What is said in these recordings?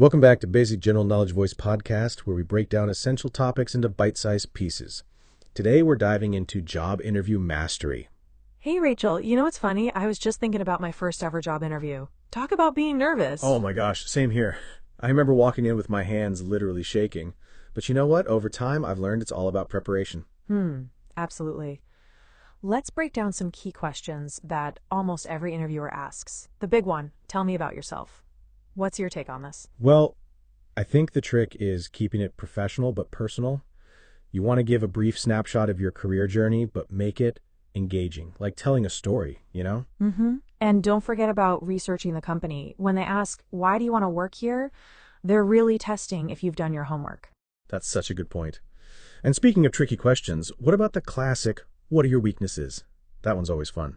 Welcome back to Basic General Knowledge Voice Podcast, where we break down essential topics into bite-sized pieces. Today, we're diving into job interview mastery. Hey, Rachel, you know what's funny? I was just thinking about my first ever job interview. Talk about being nervous. Oh my gosh, same here. I remember walking in with my hands literally shaking. But you know what? Over time, I've learned it's all about preparation. Absolutely. Let's break down some key questions that almost every interviewer asks. The big one, tell me about yourself. What's your take on this? Well, I think the trick is keeping it professional but personal. You want to give a brief snapshot of your career journey, but make it engaging, like telling a story, you know? And don't forget about researching the company. When they ask, why do you want to work here? They're really testing if you've done your homework. That's such a good point. And speaking of tricky questions, what about the classic, what are your weaknesses? That one's always fun.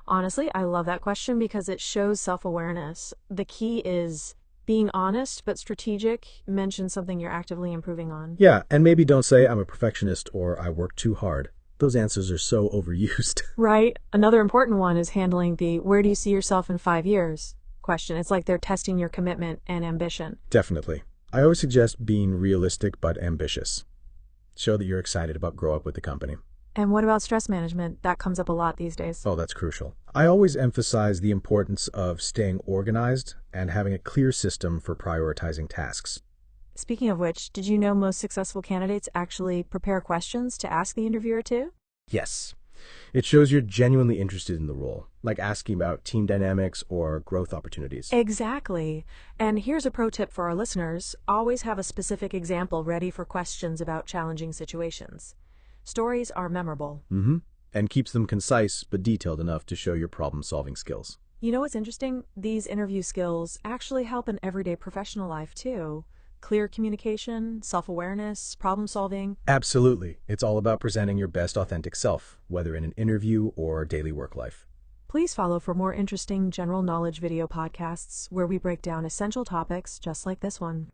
Honestly, I love that question because it shows self-awareness. The key is being honest but strategic. Mention something you're actively improving on. Yeah, and maybe don't say I'm a perfectionist or I work too hard. Those answers are so overused. Right. Another important one is handling the where do you see yourself in 5 years question. It's like they're testing your commitment and ambition. Definitely. I always suggest being realistic but ambitious. Show that you're excited about grow up with the company. And what about stress management? That comes up a lot these days. Oh, that's crucial. I always emphasize the importance of staying organized and having a clear system for prioritizing tasks. Speaking of which, did you know most successful candidates actually prepare questions to ask the interviewer too? Yes. It shows you're genuinely interested in the role, like asking about team dynamics or growth opportunities. Exactly. And here's a pro tip for our listeners. Always have a specific example ready for questions about challenging situations. Stories are memorable. And keeps them concise but detailed enough to show your problem-solving skills. You know what's interesting? These interview skills actually help in everyday professional life too. Clear communication, self-awareness, problem-solving. Absolutely. It's all about presenting your best authentic self, whether in an interview or daily work life. Please follow for more interesting general knowledge video podcasts where we break down essential topics just like this one.